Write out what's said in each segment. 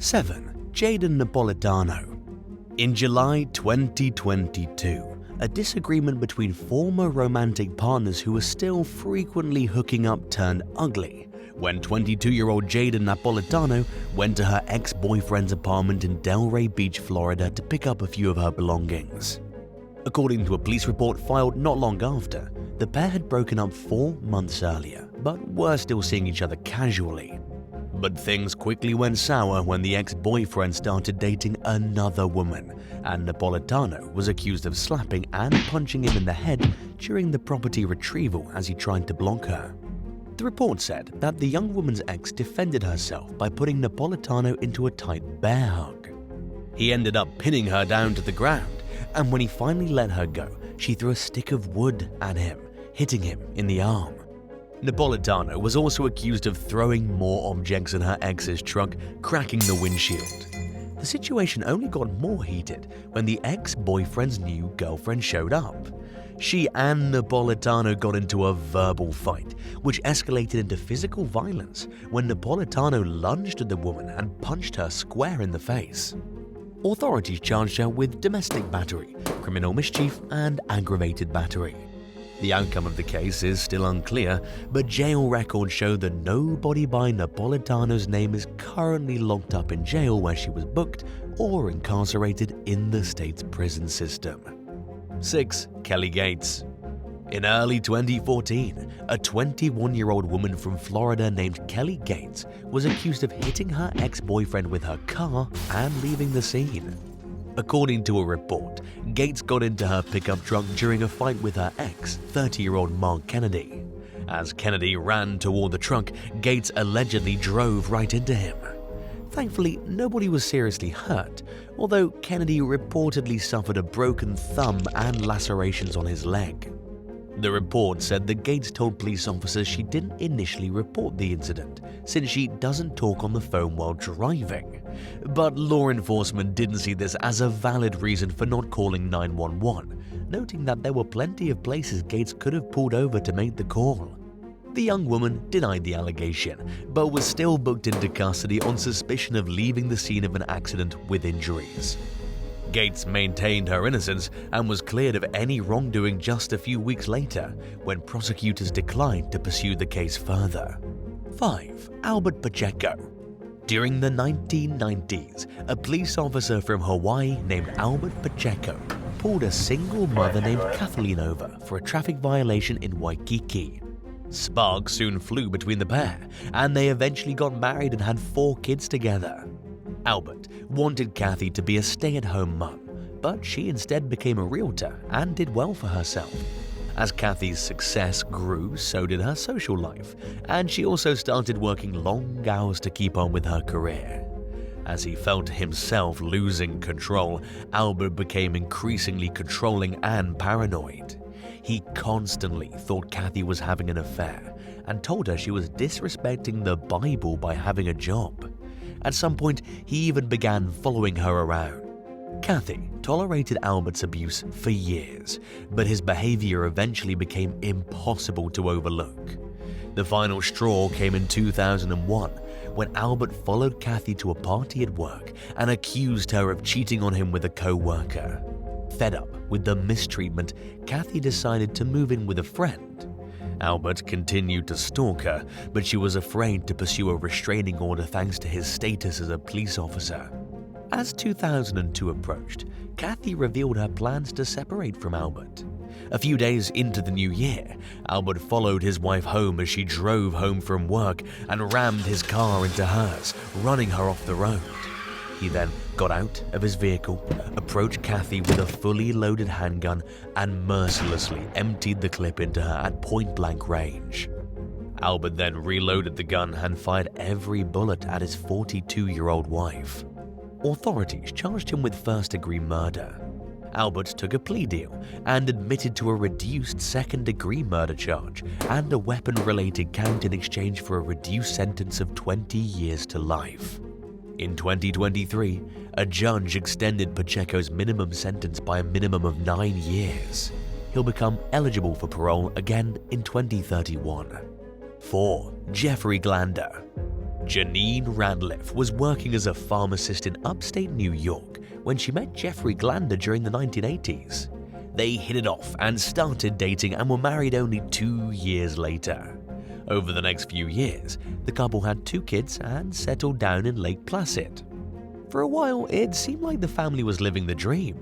7. Jaden Napolitano. In July 2022, a disagreement between former romantic partners who were still frequently hooking up turned ugly when 22-year-old Jaden Napolitano went to her ex-boyfriend's apartment in Delray Beach, Florida to pick up a few of her belongings. According to a police report filed not long after, the pair had broken up 4 months earlier, but were still seeing each other casually. But things quickly went sour when the ex-boyfriend started dating another woman, and Napolitano was accused of slapping and punching him in the head during the property retrieval as he tried to block her. The report said that the young woman's ex defended herself by putting Napolitano into a tight bear hug. He ended up pinning her down to the ground, and when he finally let her go, she threw a stick of wood at him, hitting him in the arm. Napolitano was also accused of throwing more objects in her ex's truck, cracking the windshield. The situation only got more heated when the ex-boyfriend's new girlfriend showed up. She and Napolitano got into a verbal fight, which escalated into physical violence when Napolitano lunged at the woman and punched her square in the face. Authorities charged her with domestic battery, criminal mischief, and aggravated battery. The outcome of the case is still unclear, but jail records show that nobody by Napolitano's name is currently locked up in jail where she was booked or incarcerated in the state's prison system. 6. Kelly Gates. In early 2014, a 21-year-old woman from Florida named Kelly Gates was accused of hitting her ex-boyfriend with her car and leaving the scene. According to a report, Gates got into her pickup truck during a fight with her ex, 30-year-old Mark Kennedy. As Kennedy ran toward the truck, Gates allegedly drove right into him. Thankfully, nobody was seriously hurt, although Kennedy reportedly suffered a broken thumb and lacerations on his leg. The report said that Gates told police officers she didn't initially report the incident, since she doesn't talk on the phone while driving. But law enforcement didn't see this as a valid reason for not calling 911, noting that there were plenty of places Gates could have pulled over to make the call. The young woman denied the allegation, but was still booked into custody on suspicion of leaving the scene of an accident with injuries. Gates maintained her innocence and was cleared of any wrongdoing just a few weeks later, when prosecutors declined to pursue the case further. 5. Albert Pacheco. During the 1990s, a police officer from Hawaii named Albert Pacheco pulled a single mother named Kathleen over for a traffic violation in Waikiki. Sparks soon flew between the pair, and they eventually got married and had 4 kids together. Albert wanted Kathy to be a stay-at-home mum, but she instead became a realtor and did well for herself. As Kathy's success grew, so did her social life, and she also started working long hours to keep on with her career. As he felt himself losing control, Albert became increasingly controlling and paranoid. He constantly thought Kathy was having an affair and told her she was disrespecting the Bible by having a job. At some point, he even began following her around. Kathy tolerated Albert's abuse for years, but his behavior eventually became impossible to overlook. The final straw came in 2001, when Albert followed Kathy to a party at work and accused her of cheating on him with a co-worker. Fed up with the mistreatment, Kathy decided to move in with a friend. Albert continued to stalk her, but she was afraid to pursue a restraining order thanks to his status as a police officer. As 2002 approached, Kathy revealed her plans to separate from Albert. A few days into the new year, Albert followed his wife home as she drove home from work and rammed his car into hers, running her off the road. He then got out of his vehicle, approached Kathy with a fully loaded handgun, and mercilessly emptied the clip into her at point-blank range. Albert then reloaded the gun and fired every bullet at his 42-year-old wife. Authorities charged him with first-degree murder. Albert took a plea deal and admitted to a reduced second-degree murder charge and a weapon-related count in exchange for a reduced sentence of 20 years to life. In 2023, a judge extended Pacheco's minimum sentence by a minimum of 9 years. He'll become eligible for parole again in 2031. 4. Jeffrey Glander. Janine Radliff was working as a pharmacist in upstate New York when she met Jeffrey Glander during the 1980s. They hit it off and started dating and were married only 2 years later. Over the next few years, the couple had 2 kids and settled down in Lake Placid. For a while, it seemed like the family was living the dream.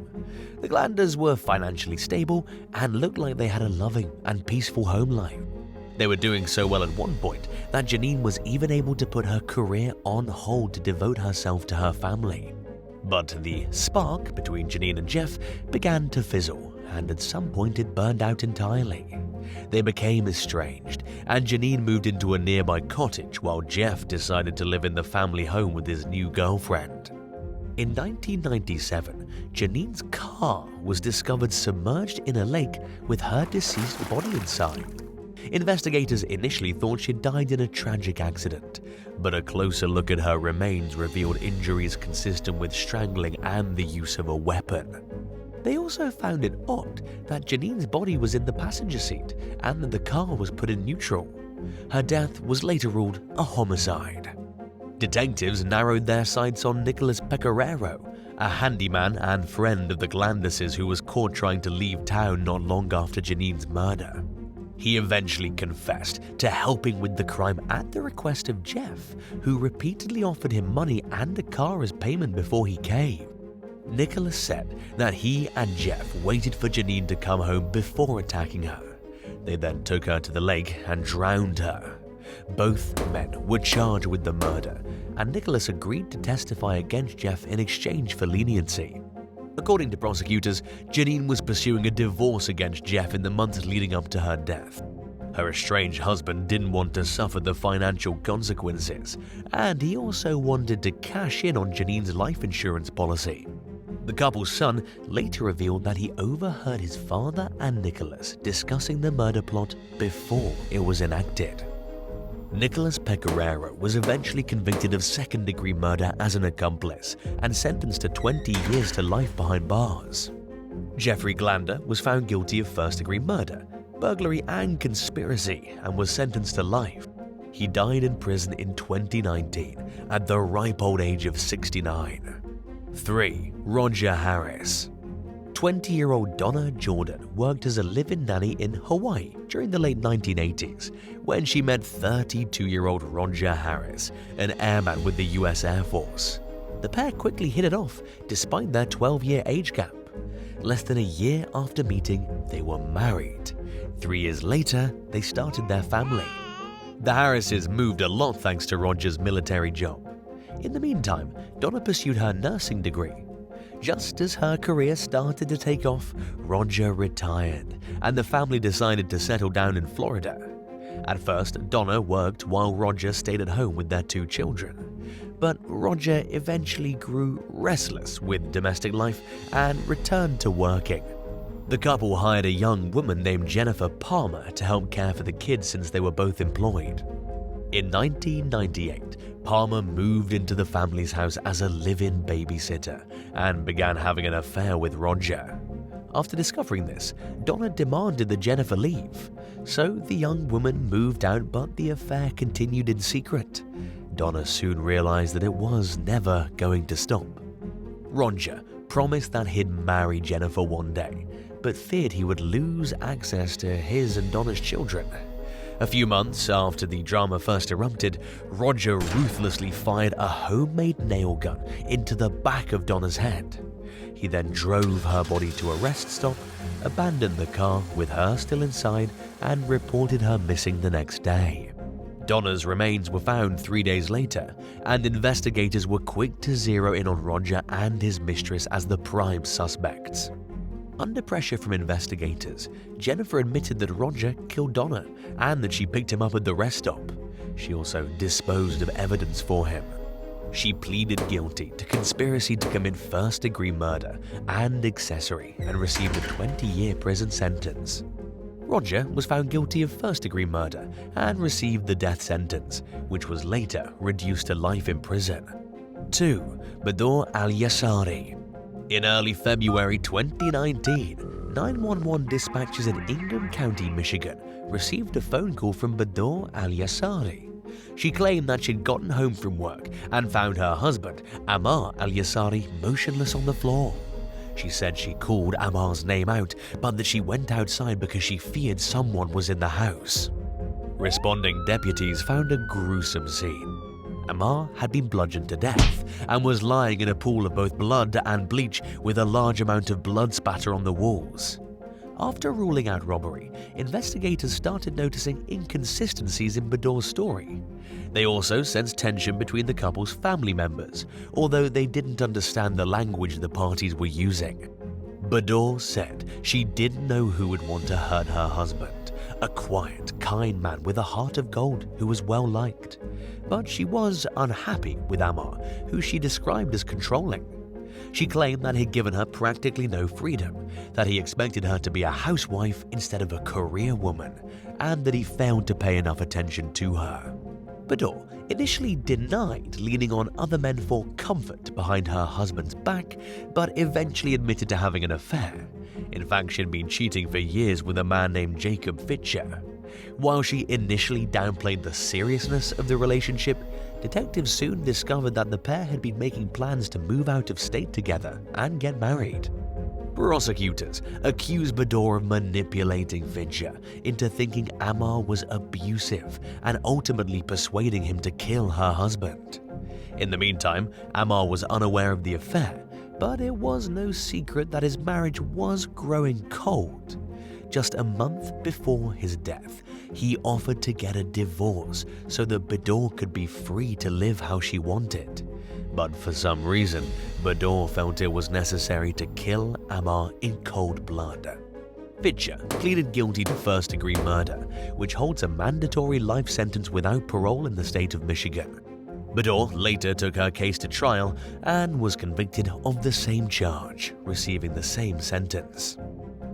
The Glanders were financially stable and looked like they had a loving and peaceful home life. They were doing so well at one point that Janine was even able to put her career on hold to devote herself to her family. But the spark between Janine and Jeff began to fizzle, and at some point it burned out entirely. They became estranged, and Janine moved into a nearby cottage while Jeff decided to live in the family home with his new girlfriend. In 1997, Janine's car was discovered submerged in a lake with her deceased body inside. Investigators initially thought she died in a tragic accident, but a closer look at her remains revealed injuries consistent with strangling and the use of a weapon. They also found it odd that Janine's body was in the passenger seat and that the car was put in neutral. Her death was later ruled a homicide. Detectives narrowed their sights on Nicholas Pecoraro, a handyman and friend of the Glanderses who was caught trying to leave town not long after Janine's murder. He eventually confessed to helping with the crime at the request of Jeff, who repeatedly offered him money and a car as payment before he caved. Nicholas said that he and Jeff waited for Janine to come home before attacking her. They then took her to the lake and drowned her. Both men were charged with the murder, and Nicholas agreed to testify against Jeff in exchange for leniency. According to prosecutors, Janine was pursuing a divorce against Jeff in the months leading up to her death. Her estranged husband didn't want to suffer the financial consequences, and he also wanted to cash in on Janine's life insurance policy. The couple's son later revealed that he overheard his father and Nicholas discussing the murder plot before it was enacted. Nicholas Pecoraro was eventually convicted of second-degree murder as an accomplice and sentenced to 20 years to life behind bars. Jeffrey Glander was found guilty of first-degree murder, burglary and conspiracy and was sentenced to life. He died in prison in 2019 at the ripe old age of 69. 3. Roger Harris. 20-year-old Donna Jordan worked as a live-in nanny in Hawaii during the late 1980s when she met 32-year-old Roger Harris, an airman with the US Air Force. The pair quickly hit it off despite their 12-year age gap. Less than a year after meeting, they were married. 3 years later, they started their family. The Harrises moved a lot thanks to Roger's military job. In the meantime, Donna pursued her nursing degree. Just as her career started to take off, Roger retired, and the family decided to settle down in Florida. At first, Donna worked while Roger stayed at home with their 2 children. But Roger eventually grew restless with domestic life and returned to working. The couple hired a young woman named Jennifer Palmer to help care for the kids since they were both employed. In 1998, Palmer moved into the family's house as a live-in babysitter and began having an affair with Roger. After discovering this, Donna demanded that Jennifer leave. So the young woman moved out, but the affair continued in secret. Donna soon realized that it was never going to stop. Roger promised that he'd marry Jennifer one day, but feared he would lose access to his and Donna's children. A few months after the drama first erupted, Roger ruthlessly fired a homemade nail gun into the back of Donna's head. He then drove her body to a rest stop, abandoned the car with her still inside, and reported her missing the next day. Donna's remains were found 3 days later, and investigators were quick to zero in on Roger and his mistress as the prime suspects. Under pressure from investigators, Jennifer admitted that Roger killed Donna and that she picked him up at the rest stop. She also disposed of evidence for him. She pleaded guilty to conspiracy to commit first-degree murder and accessory and received a 20-year prison sentence. Roger was found guilty of first-degree murder and received the death sentence, which was later reduced to life in prison. 2. Bador Alasar. In early February 2019, 911 dispatchers in Ingham County, Michigan, received a phone call from Bador Alasar. She claimed that she'd gotten home from work and found her husband, Ammar al-Yassari, motionless on the floor. She said she called Ammar's name out, but that she went outside because she feared someone was in the house. Responding deputies found a gruesome scene. Ammar had been bludgeoned to death and was lying in a pool of both blood and bleach with a large amount of blood spatter on the walls. After ruling out robbery, investigators started noticing inconsistencies in Bador's story. They also sensed tension between the couple's family members, although they didn't understand the language the parties were using. Bador said she didn't know who would want to hurt her husband, a quiet, kind man with a heart of gold who was well liked. But she was unhappy with Ammar, who she described as controlling. She claimed that he'd given her practically no freedom, that he expected her to be a housewife instead of a career woman, and that he failed to pay enough attention to her. Bador initially denied leaning on other men for comfort behind her husband's back, but eventually admitted to having an affair. In fact, she'd been cheating for years with a man named Jacob Fitcher. While she initially downplayed the seriousness of the relationship, detectives soon discovered that the pair had been making plans to move out of state together and get married. Prosecutors accused Bador of manipulating Fitcher into thinking Ammar was abusive and ultimately persuading him to kill her husband. In the meantime, Ammar was unaware of the affair, but it was no secret that his marriage was growing cold. Just a month before his death, he offered to get a divorce so that Bador could be free to live how she wanted. But for some reason, Bador felt it was necessary to kill Ammar in cold blood. Fitcher pleaded guilty to first-degree murder, which holds a mandatory life sentence without parole in the state of Michigan. Bador later took her case to trial and was convicted of the same charge, receiving the same sentence.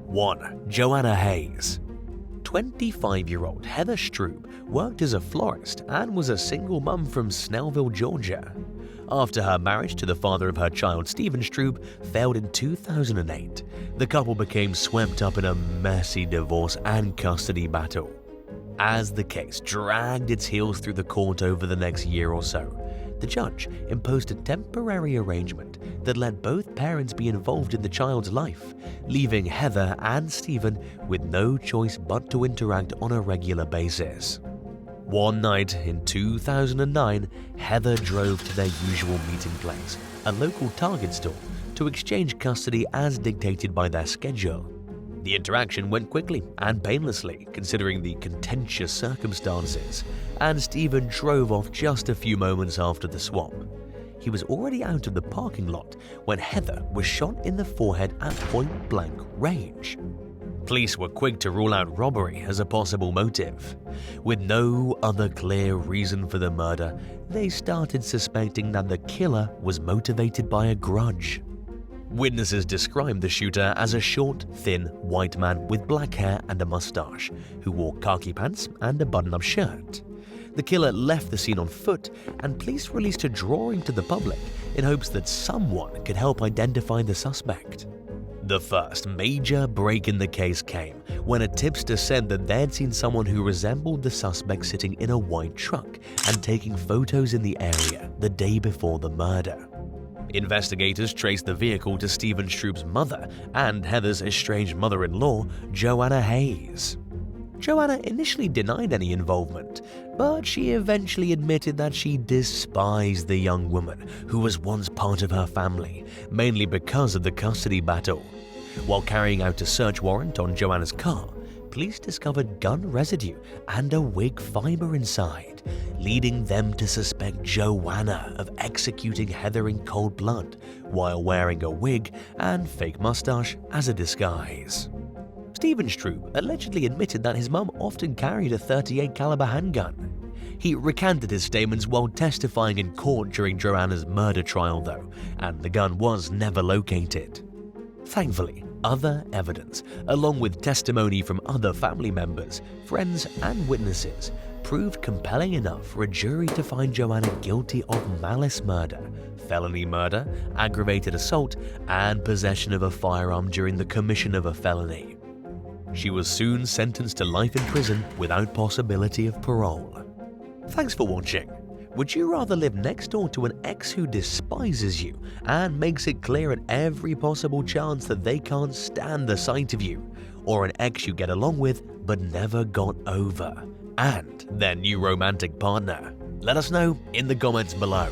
1. Joanna Hayes. 25-year-old Heather Strube worked as a florist and was a single mum from Snellville, Georgia. After her marriage to the father of her child, Stephen Strube, failed in 2008, the couple became swept up in a messy divorce and custody battle. As the case dragged its heels through the court over the next year or so, the judge imposed a temporary arrangement that let both parents be involved in the child's life, leaving Heather and Stephen with no choice but to interact on a regular basis. One night in 2009, Heather drove to their usual meeting place, a local Target store, to exchange custody as dictated by their schedule. The interaction went quickly and painlessly, considering the contentious circumstances, and Stephen drove off just a few moments after the swap. He was already out of the parking lot when Heather was shot in the forehead at point-blank range. Police were quick to rule out robbery as a possible motive. With no other clear reason for the murder, they started suspecting that the killer was motivated by a grudge. Witnesses described the shooter as a short, thin, white man with black hair and a mustache, who wore khaki pants and a button-up shirt. The killer left the scene on foot, and police released a drawing to the public in hopes that someone could help identify the suspect. The first major break in the case came when a tipster said that they'd seen someone who resembled the suspect sitting in a white truck and taking photos in the area the day before the murder. Investigators traced the vehicle to Stephen Strube's mother and Heather's estranged mother-in-law, Joanna Hayes. Joanna initially denied any involvement, but she eventually admitted that she despised the young woman who was once part of her family, mainly because of the custody battle. While carrying out a search warrant on Joanna's car, police discovered gun residue and a wig fiber inside, leading them to suspect Joanna of executing Heather in cold blood while wearing a wig and fake mustache as a disguise. Stephen Strube allegedly admitted that his mum often carried a .38 caliber handgun. He recanted his statements while testifying in court during Joanna's murder trial though, and the gun was never located. Thankfully, other evidence, along with testimony from other family members, friends and witnesses, proved compelling enough for a jury to find Joanna guilty of malice murder, felony murder, aggravated assault, and possession of a firearm during the commission of a felony. She was soon sentenced to life in prison without possibility of parole. Thanks for watching. Would you rather live next door to an ex who despises you and makes it clear at every possible chance that they can't stand the sight of you, or an ex you get along with but never got over, and their new romantic partner? Let us know in the comments below.